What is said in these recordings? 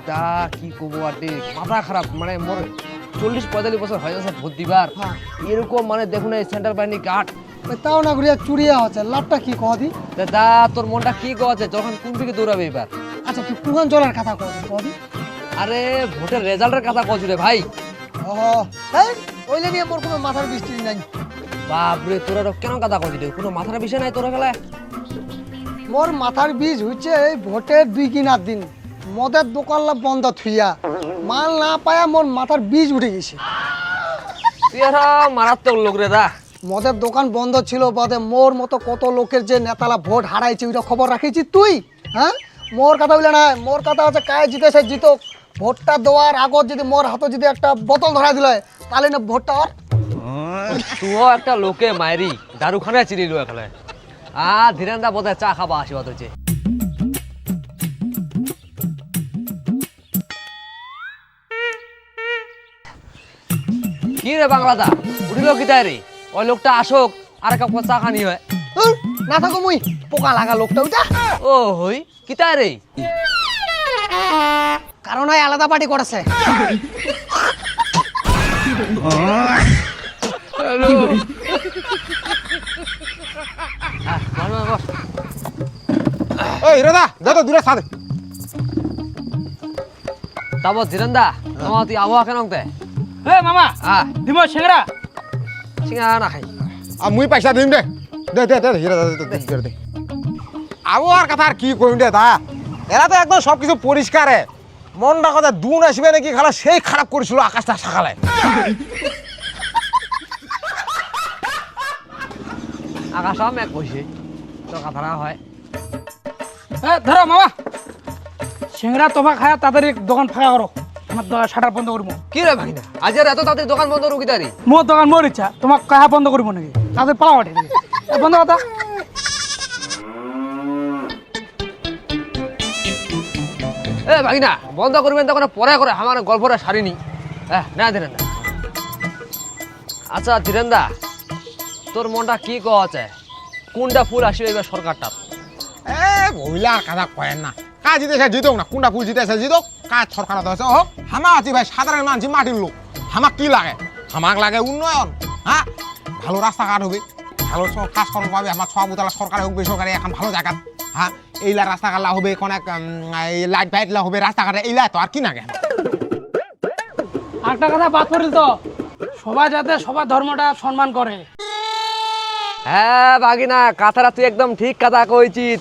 দা কি করবো আর দে, মাথা খারাপ, মানে মোর 40-45 বছর হয়ে গেছে ভোট দিবার। এরকম মানে দেখুন এই সেন্টার বাহিনী কাঠ তাও না ঘুরিয়া চুরিয়া হচ্ছে, লাভটা কি কদি? দা, তোর মনটা কি আছে যখন কোন দিকে দৌড়াবে এবার? আচ্ছা তুই কুগান চলার কথা কদি? আরে ভোটের রেজাল্টের কথা কইছি রে ভাই। ও এই ওইলে নিয়ে মোর কোনো মাথার বৃষ্টি নাই। বাপরে, তোরা কেন কথা কইছি রে? কোনো মাথার বিষয় নাই তোরা গেলে? মোর মাথার বীজ হচ্ছে এই ভোটের 2 দিন মদের দোকান বন্ধ থুইয়া মাল না পায়া মোর মাথার বীজ উঠে গেছে। তুই আর মারাত্মক লোক রে দা। মদের দোকান বন্ধ ছিল বাদে মোর মতো কত লোকের যে নেতালা ভোট হারাইছে ওইটা খবর রাখিছি তুই? হ্যাঁ, মোর কথা বলে না, মোর কথা হচ্ছে কায় জিতেছে জিতক, ভোটটা দেওয়ার আগত যদি মোর হাতে যদি একটা বোতল ধরা দিল তাহলে না ভোটটা আর তুইও একটা লোকে মাইরি দারুখানে চিনিল এখানে। ধীরেন্দা বোধহয় চা খাবা আসিবাদ হয়েছে। কি রে বাংলাদা, উঠিল কি তাই রে? ওই লোকটা আসুক আর এক কাপ চা খানি হয়। না থাকো মুই পোকা লাগা লোকটা ওইটা। ও হই কি তাই রে? কারণ ওই আলাদা পার্টি করেছে। ওই রাদা যত দূরে সাদে তারপর ধীরেন্দা মামা তুই আবহাওয়া কেন তে? এ মামা দিমো সিংড়া সিঙ্গা না খাই। আর মুই পয়সা দিম দে দে দে দে হিরা দে দে দে আবো আর কথা আর কি কইম দে তা, এরা তো একদম সবকিছু পরিষ্কার। মনটা কথা দুন আসবে নাকি খালা সেই খারাপ করেছিল আকাশটা সকালে। আকাশও মেঘ কইছে, তোর কথাটা হয়। এ ধরো মামা সিংড়া তোফা খায়া তাড়াতাড়ি দোকান ফাঁকা করো, আমার দোকান শাটার বন্ধ করবো। কি রে ভাগিনা, আজ আর এত তাড়াতাড়ি দোকান বন্ধ রুকি তারি? মোর দোকান মোর ইচ্ছা, তোমার কাহা বন্ধ করবো নাকি? তাদের পালা ওঠে বন্ধ কথা। এ ভাগিনা বন্ধ করবেন তখন পরে করে আমার গল্পটা সারিনি। না ধীরেন্দা, আচ্ছা ধীরেন্দা তোর মনটা কি আছে? কোনটা ফুল আসবে এবার সরকারটা? এ মহিলা আর কথা কয়েন না, কাজ জিতেছে জিতক না, কোনটা ফুল জিতেছে জিতক, কাজ সরকার হচ্ছে হোক। হামা আছি ভাই সাধারণ মানুষ মাটির লোক, হামাক কি লাগে? হামাক লাগে উন্নয়ন। হ্যাঁ, ভালো রাস্তাঘাট হবে, ভালো কাজকর্ম পাবে আমার সবতলা সরকারি হোক বেসরকারি এখন ভালো জায়গা। হ্যাঁ, এইলা রাস্তাঘাট হবে, অনেক লাইট ফাইট হবে রাস্তাঘাটে, এইলা তো আর কি লাগে। একটা কথা বাদ পড়িল তো, সবাই যাতে সবার ধর্মটা সম্মান করে। হ্যাঁ ভাগিনা, কথাটা তুই একদম ঠিক কথা কইছিস।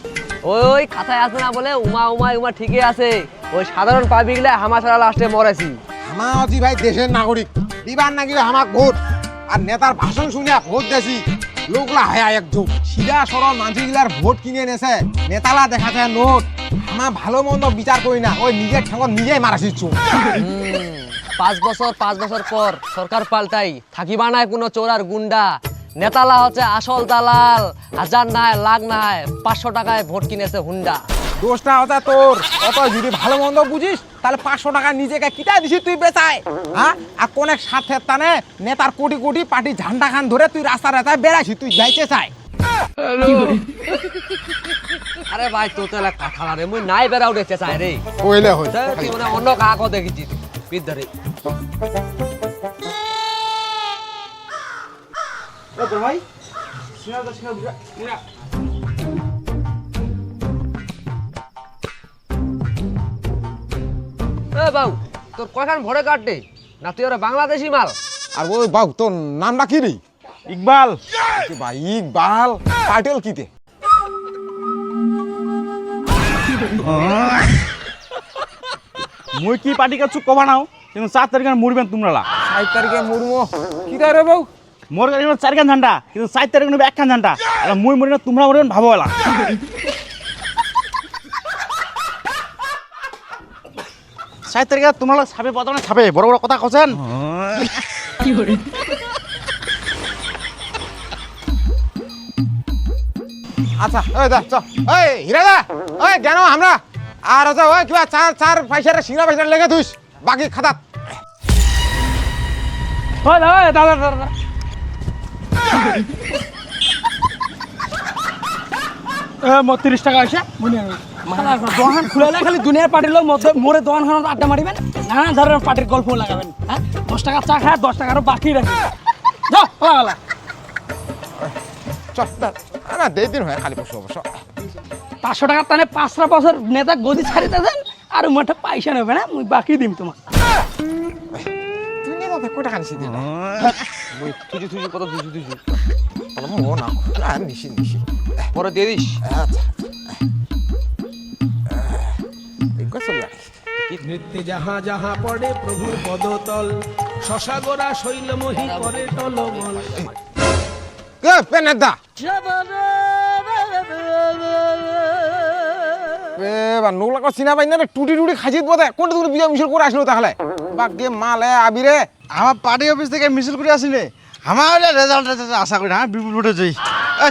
ওই কথায় আছে না বলে উমা উমা উমা ঠিকই আছে, ওই সাধারণ পাবলিকগুলা হামা ছাড়া লাস্টে মরেছি। হামা আছি ভাই দেশের নাগরিক, দিবার নাকি হামাক ভোট, আর নেতার ভাষণ শুনিয়া ভোট দেছি লোকলা হায়া একদম সিধা সরল মানুষগুলার ভোট কিনে নেছে, নেতালা দেখাছে নোট। আমার ভালো মন্দ বিচার করি না, ওই নিজের ঠেঙ্গর নিজেই মারাছিস। 5 বছর পর সরকার পাল্টাই, থাকিবা নাই কোনো চোর আর গুন্ডা। নেতালা হচ্ছে আসল দালাল, 1000 নাই লাখ নাই 500 টাকায় ভোট কিনেছে হুন্ডা। দোষটা হচ্ছে তোর, অত যদি ভালো মন্দ বুঝিস তাহলে 500 টাকা নিজেকে কিটা দিছিস তুই বেচায়। হ্যাঁ, আর কোন এক স্বার্থের টানে নেতার কোটি কোটি পার্টি ঝান্ডা খান ধরে তুই রাস্তা রাস্তায় বেড়াইছিস, তুই যাইতে চাই। আরে ভাই তো তো এলাকা কথা রে, মুই নাই বেড়া উঠেছে চাই রে। কইলে হই তুই মানে অন্য কাকও দেখিছিস পিঠ ধরে। ভাই এ বাবু তোর কয়খান ভরে কাটে না, তুই ওরা বাংলাদেশি মাল? আর ওই বাবু তোর নামটা কি রে? ইকবাল। ভাই ইকবাল টাইটেল কিতে? মুই কি পার্টি কাছু কবা নাও, কিন্তু 7 তারিখে মরবেন তোমরা। 7 তারিখে মুরমু কি রে বাবু? মোর কাছে 4 খান ঝান্ডা, কিন্তু 7 তারিখে নেবে 1 খান ঝান্ডা। আর মুই মরি না তোমরা মরবেন, ভাবো এলা। 7 তারিখে তোমরা ছাপে পতানো ছাপে বড় বড় কথা কছেন। কি করে আচ্ছা ওই দা চল, ওই হীরা দা, ওই জানো আমরা আর আচ্ছা ওই কিবা চার পয়সার সিঙ্গা পয়সা লেগে তুইস বাকি খাতাত। ওই দাদা দাদা মো 30 টাকা আছে মনে দোকান খুলালে খালি দুনিয়ার পার্টির লোক মোড়ে দোকানখানাতে আড্ডা মারিবেন, নানা ধরনের পার্টির গল্প লাগাবেন। হ্যাঁ, 10 টাকা চা খায় 10 টাকা আরো বাকি রাখবেন। যাও পালা। চল না দেড় দিন হয় খালি বসে অবশ্য 500 টাকার টানে 5টা বছর নেতা গদি ছাড়িতে দেন, আর মোটে পয়সা নেবে না, মুই বাকি দিম তোমার। তুই নিয়ে যাবে কয় টাকা নিছি দিন তুই কত তুই ও না আর নিছি পরে দিয়ে দিস। আচ্ছা এগুলো চল লাগে নৃত্যে যাহা যাহা পড়ে প্রভুর পদতল, শশাগোরা শৈলমোহী করে টলমল। পেনেদা নোংলা করে চিনা পাই না টুটি টুটি খাইছিত বোধে কোনটা তুমি বিজয় মিছিল করে আসলো তাহলে বা গে মালে আবিরে আমার পার্টি অফিস থেকে মিছিল করে আসিলে আমার রেজাল্ট আশা করি হ্যাঁ বিপুল ভোটে যাই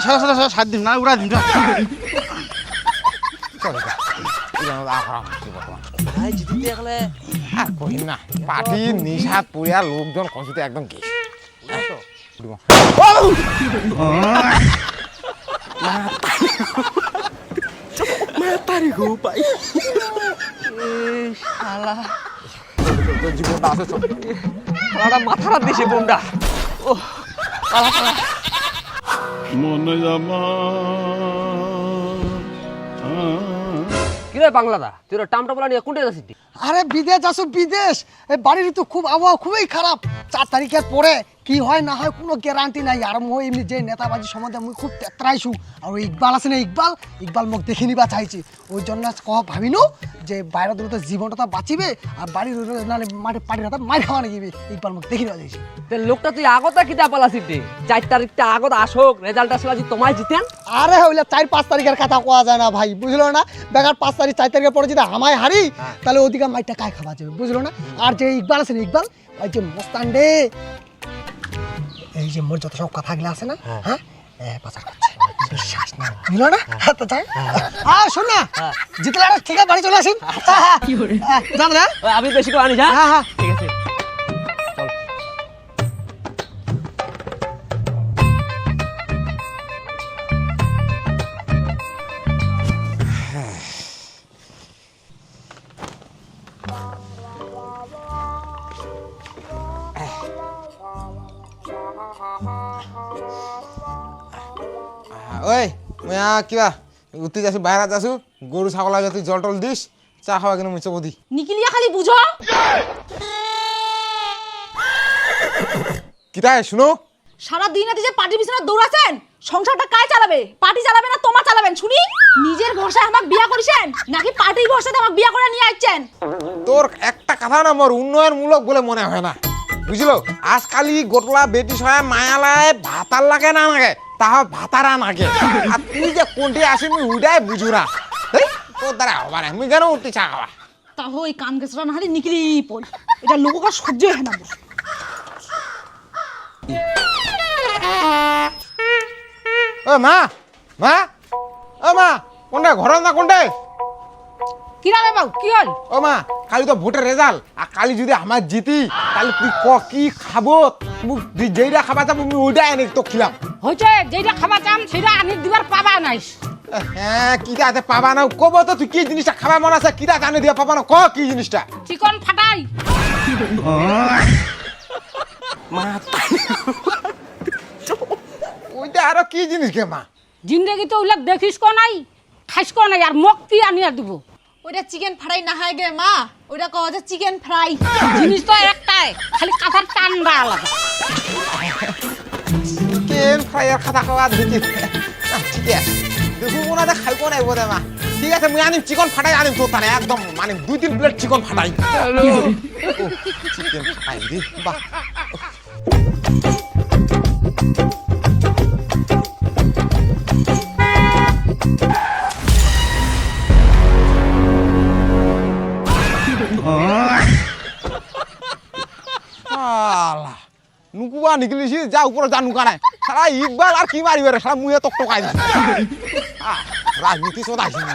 সরা 7 দিন না উড়া দিন ভাই জিতে গেলে আর কহিন না পার্টি নিশাত পুরিয়া লোকজন কষিতে একদম গেছে জীবনটা আছে চল শালাটা মাথাটা দিছে বোমটা। ও কি রে বাংলাদা, তুই টামটা বলা নিয়ে কোনটা যাচ্ছিস? আরে বিদেশ আসো বিদেশ, এই বাড়ির তো খুব আবহাওয়া খুবই খারাপ। 4 তারিখের পরে কি হয় না হয় কোনো গ্যারান্টি নাই। আর মই এমনি যে নেতাবাজি সম্বন্ধে মুই খুব তেতরাইছু। আর ওই ইকবাল আছে না, ইকবাল মোক দেখে নিবা চাইছি। ওই জন্য ভাবিনু যে বাইরে দূরে তো জীবনটা তো বাঁচিবে, আর বাড়ির নাহলে মাঠে পাটির হাতে মার খাওয়া নাকি ইকবাল মোক দেখে নিবা চাইছি। লোকটা তুই আগত কিতা পালাছিস রে? 4 তারিখটা আগত আসুক, রেজাল্ট আসলে আজি তোমায় জিতেন। আরে হইলে 4-5 তারিখের কথা কোয়া যায় না ভাই, বুঝলো না? বেকার 5 তারিখ 4 তারিখের পরে যদি আমায় হারি তাহলে ওদিকে মাইটা কায় খাওয়া যাবে, বুঝলো না? আর যে ইকবাল আছে না, ইকবাল ওই যে মস্তান রে, এই যে মোর যত সব কথাগুলো আছে না, হ্যাঁ পাচার করছে, বিশ্বাস না, বুঝলো না? তো যাই শোন না, জিতলে ঠিক আছে বাড়ি চলে আসিন। জান না আমি বেশি করে আনি যা। হ্যাঁ হ্যাঁ ঠিক আছে ওই মিয়া কিবা উঠি যাচ্ছি বাইরে যাচ্ছু গরু ছাগল আগে তুই জল টল দিস চা খাওয়া কিন্তু মুছে বদি নিকিলিয়া খালি বুঝো কিতায় শুনো সারা দিন রাতে যে পার্টির পিছনে দৌড়াছেন, সংসারটা কায় চালাবে? পার্টি চালাবে না তোমার চালাবেন শুনি? নিজের ভরসায় আমাকে বিয়া করিছেন নাকি পার্টির ভরসাতে আমাকে বিয়া করে নিয়ে আসছেন? তোর একটা কথা না মোর উন্নয়নমূলক বলে মনে হয় না, বুঝলো? আজকালি গোটলা বেটি সয়া মায়ালায় ভাতার লাগে না লাগে তাহা ভাতারা নাগে। আর তুই যে কোনটি আসি মুই উইডাই বুঝু না, তোর দ্বারা হবার মুই কেন উঠতে চা খাওয়া তাহলে ওই কান গেছরা না হারি নিকিলি পড়ি, এটা লোককে সহ্য হয় না। ও মা মা ও মা কোনটা ঘর না কোনটা? কি রে বাবু কি হল? ও মা কালি তো ভোটের রেজাল্ট, আর কালি যদি আমার জিতি তাহলে তুই কি খাবো? তুই যেইটা খাবা যাবো আমি ওইটাই এনে তো খিলাম। হইছে যেটা খাবার চাম সেটা আনি দিবার পাবা নাইস। হ্যাঁ কিটা আছে পাবা না কব তো তুই কি জিনিসটা খাবার মন আছে কিটা জানি দিয়া পাবা না ক কি জিনিসটা? চিকন ফাটাই ওইটা আরো কি জিনিস কে মা? জিন্দেগি তো ওইলাক দেখিস কো নাই খাইস কো নাই, আর মক্তি আনিয়া দিব। ওইটা চিকেন ফ্রাই না হয় গে মা, ওইটা কওয়া যায় চিকেন ফ্রাই। জিনিস তো একটাই, খালি কাঁথার টান্ডা আলাদা। চিকেন ফ্রাইয়ের খাতা খাওয়া দেখি ঠিক আছে দেখু ওনাদের খাই কোন আইব দে মা। ঠিক আছে মুই আনিম চিকন ফাটাই আনিম তো তারে একদম মানে 2-3 প্লেট চিকন ফাটাই। চিকেন ফ্রাই রে বাহ আল্লাহ নুকুবা নিকলিছি যা উপরে যা নুকা নাই সারা ইকবাল আর কি মারিবে রে সারা মুয়ে তক টকাই দিছে রাজনীতি চলাইছে না